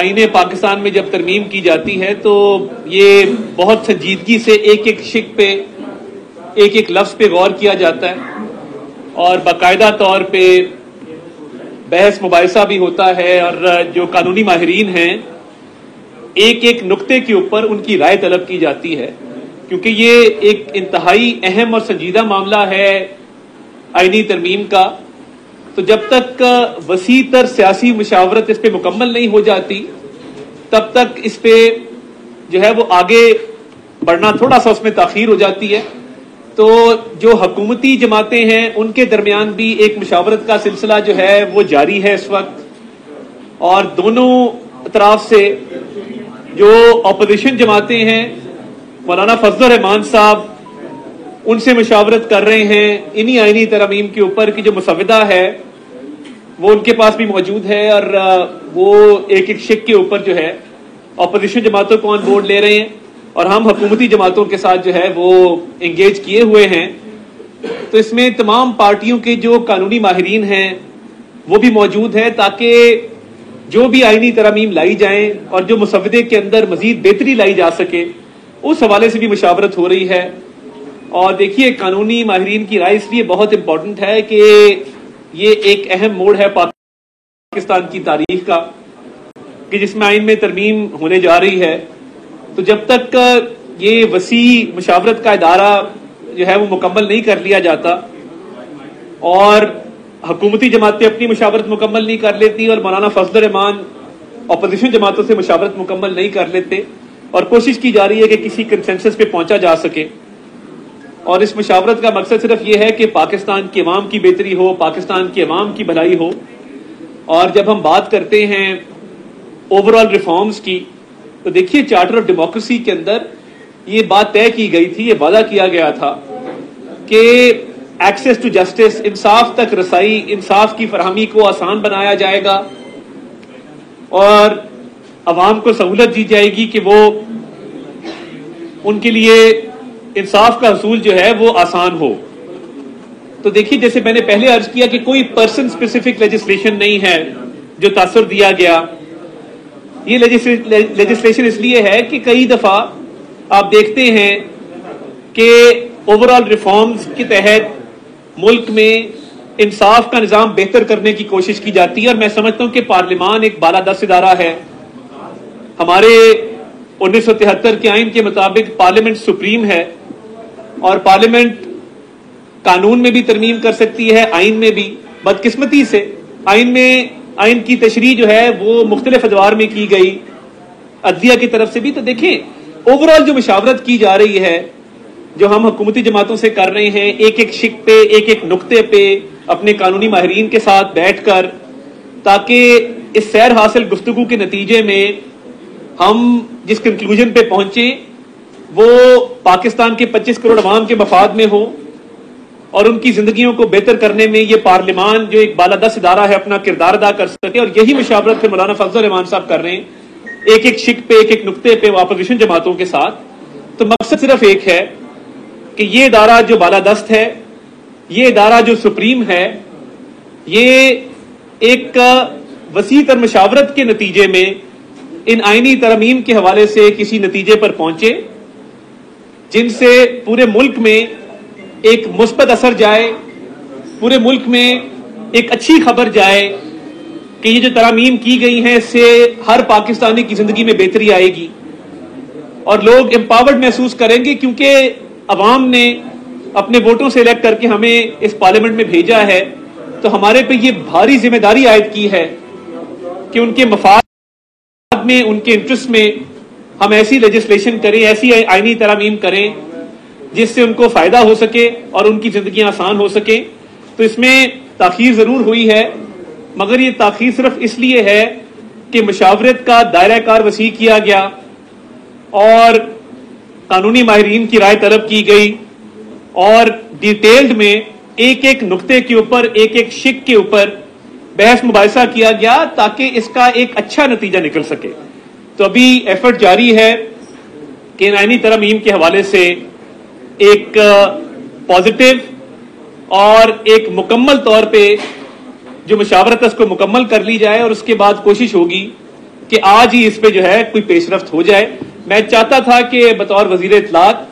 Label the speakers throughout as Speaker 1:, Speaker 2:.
Speaker 1: آئین پاکستان میں جب ترمیم کی جاتی ہے تو یہ بہت سنجیدگی سے ایک ایک شق پہ ایک ایک لفظ پہ غور کیا جاتا ہے اور باقاعدہ طور پہ بحث مباحثہ بھی ہوتا ہے، اور جو قانونی ماہرین ہیں ایک ایک نقطے کے اوپر ان کی رائے طلب کی جاتی ہے، کیونکہ یہ ایک انتہائی اہم اور سنجیدہ معاملہ ہے آئینی ترمیم کا۔ تو جب تک وسیع تر سیاسی مشاورت اس پہ مکمل نہیں ہو جاتی تب تک اس پہ جو ہے وہ آگے بڑھنا تھوڑا سا اس میں تاخیر ہو جاتی ہے۔ تو جو حکومتی جماعتیں ہیں ان کے درمیان بھی ایک مشاورت کا سلسلہ جو ہے وہ جاری ہے اس وقت، اور دونوں اطراف سے جو اپوزیشن جماعتیں ہیں مولانا فضل الرحمان صاحب ان سے مشاورت کر رہے ہیں انہی آئینی ترامیم کے اوپر کہ جو مسودہ ہے وہ ان کے پاس بھی موجود ہے، اور وہ ایک ایک شق کے اوپر جو ہے اپوزیشن جماعتوں کو آن بورڈ لے رہے ہیں، اور ہم حکومتی جماعتوں کے ساتھ جو ہے وہ انگیج کیے ہوئے ہیں۔ تو اس میں تمام پارٹیوں کے جو قانونی ماہرین ہیں وہ بھی موجود ہیں تاکہ جو بھی آئینی ترامیم لائی جائیں اور جو مسودے کے اندر مزید بہتری لائی جا سکے اس حوالے سے بھی مشاورت ہو رہی ہے۔ اور دیکھیے قانونی ماہرین کی رائے اس لیے بہت امپورٹنٹ ہے کہ یہ ایک اہم موڑ ہے پاکستان کی تاریخ کا کہ جس میں آئین میں ترمیم ہونے جا رہی ہے۔ تو جب تک یہ وسیع مشاورت کا ادارہ جو ہے وہ مکمل نہیں کر لیا جاتا اور حکومتی جماعتیں اپنی مشاورت مکمل نہیں کر لیتی اور مولانا فضل الرحمان اپوزیشن جماعتوں سے مشاورت مکمل نہیں کر لیتے، اور کوشش کی جا رہی ہے کہ کسی کنسنسس پہ پہنچا جا سکے، اور اس مشاورت کا مقصد صرف یہ ہے کہ پاکستان کے عوام کی بہتری ہو، پاکستان کے عوام کی بھلائی ہو۔ اور جب ہم بات کرتے ہیں اوور آل ریفارمز کی تو دیکھیے چارٹر آف ڈیموکریسی کے اندر یہ بات طے کی گئی تھی، یہ وعدہ کیا گیا تھا کہ ایکسیس ٹو جسٹس، انصاف تک رسائی، انصاف کی فراہمی کو آسان بنایا جائے گا اور عوام کو سہولت دی جائے گی کہ وہ ان کے لیے انصاف کا حصول جو ہے وہ آسان ہو۔ تو دیکھیے جیسے میں نے پہلے عرض کیا کہ کوئی پرسن اسپیسیفک لیجسلیشن نہیں ہے جو تاثر دیا گیا، یہ لیجسلیشن اس لیے ہے کہ کئی دفعہ آپ دیکھتے ہیں کہ اوور آل ریفارمز کے تحت ملک میں انصاف کا نظام بہتر کرنے کی کوشش کی جاتی ہے، اور میں سمجھتا ہوں کہ پارلیمان ایک بالادست ادارہ ہے۔ ہمارے 1973 کے آئین کے مطابق پارلیمنٹ سپریم ہے، اور پارلیمنٹ قانون میں بھی ترمیم کر سکتی ہے، آئین میں بھی۔ بدقسمتی سے آئین کی تشریح جو ہے وہ مختلف ادوار میں کی گئی عدلیہ کی طرف سے بھی۔ تو دیکھیں اوور آل جو مشاورت کی جا رہی ہے جو ہم حکومتی جماعتوں سے کر رہے ہیں ایک ایک شق پہ ایک ایک نقطے پہ اپنے قانونی ماہرین کے ساتھ بیٹھ کر، تاکہ اس سیر حاصل گفتگو کے نتیجے میں ہم جس کنکلوژن پہ پہنچیں وہ پاکستان کے 25 کروڑ عوام کے مفاد میں ہو اور ان کی زندگیوں کو بہتر کرنے میں یہ پارلیمان جو ایک بالادست ادارہ ہے اپنا کردار ادا کر سکے۔ اور یہی مشاورت پھر مولانا فضل الرحمان صاحب کر رہے ہیں ایک ایک شق پہ ایک ایک نقطے پہ اپوزیشن جماعتوں کے ساتھ۔ تو مقصد صرف ایک ہے کہ یہ ادارہ جو بالادست ہے، یہ ادارہ جو سپریم ہے، یہ ایک وسیع تر مشاورت کے نتیجے میں ان آئینی ترامیم کے حوالے سے کسی نتیجے پر پہنچے جن سے پورے ملک میں ایک مثبت اثر جائے، پورے ملک میں ایک اچھی خبر جائے کہ یہ جو ترامیم کی گئی ہیں اس سے ہر پاکستانی کی زندگی میں بہتری آئے گی اور لوگ امپاورڈ محسوس کریں گے، کیونکہ عوام نے اپنے ووٹوں سے الیکٹ کر کے ہمیں اس پارلیمنٹ میں بھیجا ہے۔ تو ہمارے پہ یہ بھاری ذمہ داری عائد کی ہے کہ ان کے مفاد میں، ان کے انٹرسٹ میں ہم ایسی لیجسلیشن کریں، ایسی آئینی ترامیم کریں جس سے ان کو فائدہ ہو سکے اور ان کی زندگیاں آسان ہو سکیں۔ تو اس میں تاخیر ضرور ہوئی ہے، مگر یہ تاخیر صرف اس لیے ہے کہ مشاورت کا دائرہ کار وسیع کیا گیا اور قانونی ماہرین کی رائے طلب کی گئی اور ڈیٹیلڈ میں ایک ایک نقطے کے اوپر ایک ایک شق کے اوپر بحث مباحثہ کیا گیا تاکہ اس کا ایک اچھا نتیجہ نکل سکے۔ تو ابھی ایفرٹ جاری ہے کہ آئینی ترامیم کے حوالے سے ایک پازیٹیو اور ایک مکمل طور پہ جو مشاورت ہے اس کو مکمل کر لی جائے، اور اس کے بعد کوشش ہوگی کہ آج ہی اس پہ جو ہے کوئی پیش رفت ہو جائے. میں چاہتا تھا کہ بطور وزیر اطلاعات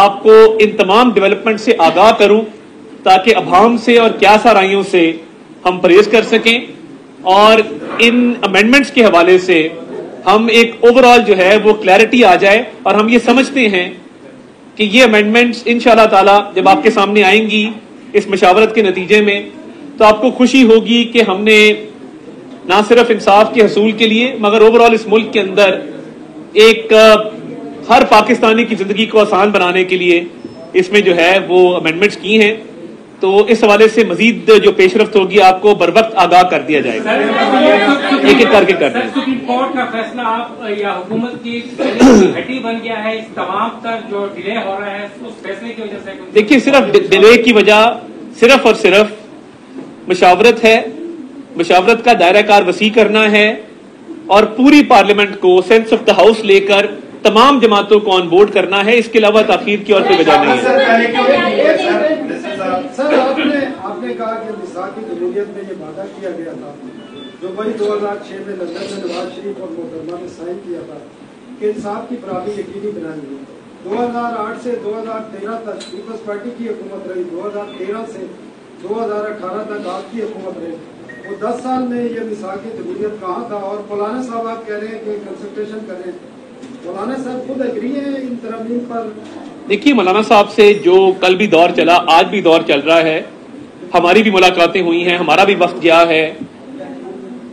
Speaker 1: آپ کو ان تمام ڈیولپمنٹ سے آگاہ کروں تاکہ ابہام سے اور قیاس آرائیوں سے ہم پرہیز کر سکیں اور ان امینڈمنٹس کے حوالے سے ہم ایک اوور آل جو ہے وہ کلیئرٹی آ جائے. اور ہم یہ سمجھتے ہیں کہ یہ امینڈمنٹس انشاءاللہ تعالی جب آپ کے سامنے آئیں گی اس مشاورت کے نتیجے میں تو آپ کو خوشی ہوگی کہ ہم نے نہ صرف انصاف کے حصول کے لیے مگر اوور آل اس ملک کے اندر ایک ہر پاکستانی کی زندگی کو آسان بنانے کے لیے اس میں جو ہے وہ امینڈمنٹس کی ہیں. تو اس حوالے سے مزید جو پیش رفت ہوگی آپ کو بر وقت آگاہ کر دیا جائے گا. ایک ایک کر کے کر دیں.
Speaker 2: سپریم کورٹ کا فیصلہ آپ یا حکومت کی ہڈی بن گیا ہے, اس تمام تر جو ڈیلے ہو رہا ہے اس فیصلے کی وجہ سے.
Speaker 1: دیکھیے صرف ڈیلے کی وجہ صرف اور صرف مشاورت ہے. مشاورت کا دائرہ کار وسیع کرنا ہے اور پوری پارلیمنٹ کو سینس آف دا ہاؤس لے کر تمام جماعتوں کو آن بورڈ کرنا ہے. اس کے علاوہ تاخیر کی اور کوئی وجہ نہیں ہے.
Speaker 3: سر آپ نے کہا کہ میثاق جمہوریت میں یہ وعدہ کیا گیا تھا جو وہی 2006 میں لندن میں نواز شریف اور محترمہ نے سائن کیا تھا کہ انصاف کی فراہمی یقینی بنائیں گے. 2008 سے 2013 تک پیپلز پارٹی کی حکومت رہی, 2013 سے 2018 تک آپ کی حکومت رہی. وہ 10 سال میں یہ میثاق جمہوریت کہاں تھا؟ اور مولانا صاحب آپ کہہ رہے ہیں کہ کنسلٹیشن کریں, مولانا صاحب خود ایگری ہیں ان ترامیم پر؟
Speaker 1: دیکھیے مولانا صاحب سے جو کل بھی دور چلا آج بھی دور چل رہا ہے, ہماری بھی ملاقاتیں ہوئی ہیں, ہمارا بھی وقت گیا ہے,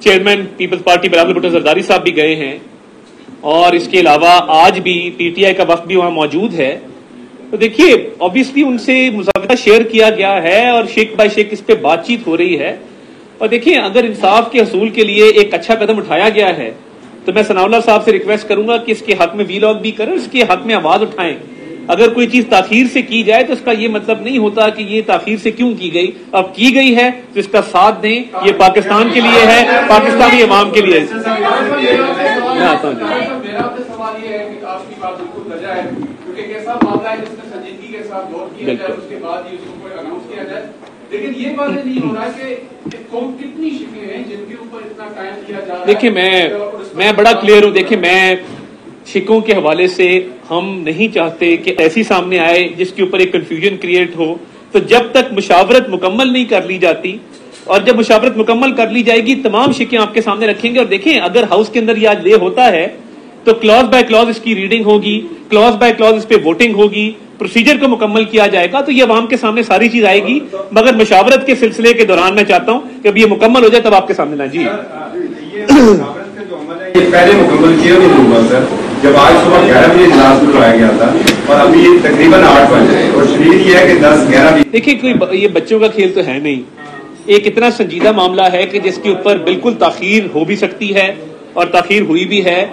Speaker 1: چیئرمین پیپلز پارٹی بلاول بھٹو زرداری صاحب بھی گئے ہیں اور اس کے علاوہ آج بھی پی ٹی آئی کا وقت بھی وہاں موجود ہے. تو دیکھیے obviously ان سے مذاکرہ شیئر کیا گیا ہے اور شیک بائی شیک اس پہ بات چیت ہو رہی ہے. اور دیکھیے اگر انصاف کے حصول کے لیے ایک اچھا قدم اٹھایا گیا ہے تو میں ثناء اللہ صاحب سے ریکویسٹ کروں گا کہ اس کے حق میں وی لاگ بھی کریں, اس کے حق میں آواز اٹھائیں. اگر کوئی چیز تاخیر سے کی جائے تو اس کا یہ مطلب نہیں ہوتا کہ یہ تاخیر سے کیوں کی گئی, اب کی گئی ہے تو اس کا ساتھ دیں. یہ پاکستان کے لیے ہے, پاکستانی عوام کے لیے. میں آتا ہوں.
Speaker 4: میرا آپ سے سوال یہ ہے کہ آپ کی بات بالکل وجہ ہے کیونکہ ایک ایسا معاملہ ہے جس میں سنجیدگی کے ساتھ غور کیا جائے, اس کے بعد ہی اس کو کوئی اناؤنس کیا جائے. لیکن یہ بات نہیں ہو رہا کہ قوم کتنی شکلیں ہیں جن کے اوپر اتنا قائم کیا جا رہا ہے.
Speaker 1: دیکھیں میں بڑا کلیئر ہوں. دیکھیں میں شکوں کے حوالے سے ہم نہیں چاہتے کہ ایسی سامنے آئے جس کے اوپر ایک کنفیوژن کریٹ ہو. تو جب تک مشاورت مکمل نہیں کر لی جاتی اور جب مشاورت مکمل کر لی جائے گی تمام شکیں آپ کے سامنے رکھیں گے. اور دیکھیں اگر ہاؤس کے اندر یہ آج لے ہوتا ہے تو کلاز بائی کلاز اس کی ریڈنگ ہوگی, کلاز بائی کلاز اس پہ ووٹنگ ہوگی, پروسیجر کو مکمل کیا جائے گا. تو یہ عوام کے سامنے ساری چیز آئے گی, مگر مشاورت کے سلسلے کے دوران میں چاہتا ہوں کہ اب یہ مکمل ہو جائے تب آپ کے سامنے لائیں. جی
Speaker 5: یہ پہلے مکمل کیا نہیں ہوا سر, جب آج صبح 11 بجے اجلاس بلایا گیا تھا اور ابھی تقریباً 8 بج رہے اور شریر یہ ہے کہ 10-11 بجے.
Speaker 1: دیکھیں کوئی یہ بچوں کا کھیل تو ہے نہیں. ایک اتنا سنجیدہ معاملہ ہے کہ جس کے اوپر بالکل تاخیر ہو بھی سکتی ہے اور تاخیر ہوئی بھی ہے,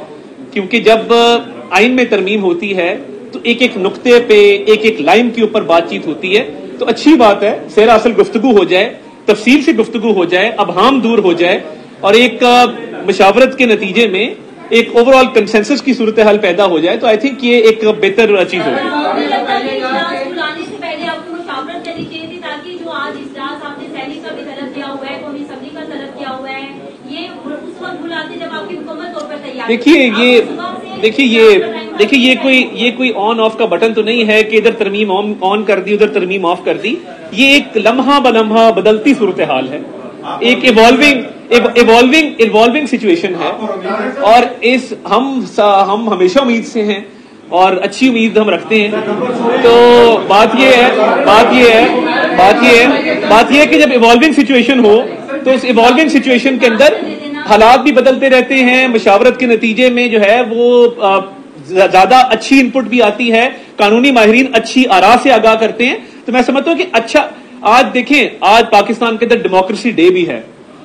Speaker 1: کیونکہ جب آئین میں ترمیم ہوتی ہے تو ایک ایک نقطے پہ ایک ایک لائن کے اوپر بات چیت ہوتی ہے. تو اچھی بات ہے سیر اصل گفتگو ہو جائے, تفصیل سے گفتگو ہو جائے, ابہام دور ہو جائے اور ایک مشاورت کے نتیجے میں ایک اوور آل کنسنسس کی صورتحال پیدا ہو جائے. تو آئی تھنک یہ ایک بہتر چیز ہوگی. دیکھیے یہ کوئی آن آف کا بٹن تو نہیں ہے کہ ادھر ترمیم آن کر دی ادھر ترمیم آف کر دی. یہ ایک لمحہ بلمحہ بدلتی صورتحال ہے, ایک ایوالونگ سچویشن ہے. اور اس ہم ہمیشہ امید سے ہیں اور اچھی امید ہم رکھتے ہیں. تو بات یہ ہے کہ جب ایوالونگ سچویشن ہو تو اس ایوالونگ سچویشن کے اندر حالات بھی بدلتے رہتے ہیں. مشاورت کے نتیجے میں جو ہے وہ زیادہ اچھی ان پٹ بھی آتی ہے, قانونی ماہرین اچھی آراء سے آگاہ کرتے ہیں. تو میں سمجھتا ہوں کہ اچھا آج دیکھیں آج پاکستان کے اندر ڈیموکریسی ڈے بھی ہے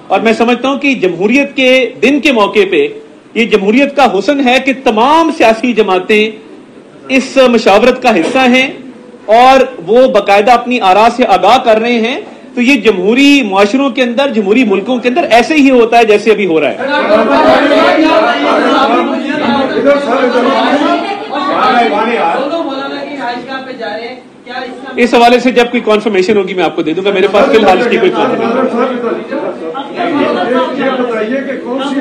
Speaker 1: اور میں سمجھتا ہوں کہ جمہوریت کے دن کے موقع پہ یہ جمہوریت کا حسن ہے کہ تمام سیاسی جماعتیں اس مشاورت کا حصہ ہیں اور وہ باقاعدہ اپنی آراء سے آگاہ کر رہے ہیں. تو یہ جمہوری معاشروں کے اندر جمہوری ملکوں کے اندر ایسے ہی ہوتا ہے جیسے ابھی ہو رہا ہے. اس حوالے سے جب کوئی کنفرمیشن ہوگی میں آپ کو دے دوں گا, میرے پاس فی الحال اس کی کوئی کنفرمیشن.
Speaker 3: یہ بتائیے کہ کون سی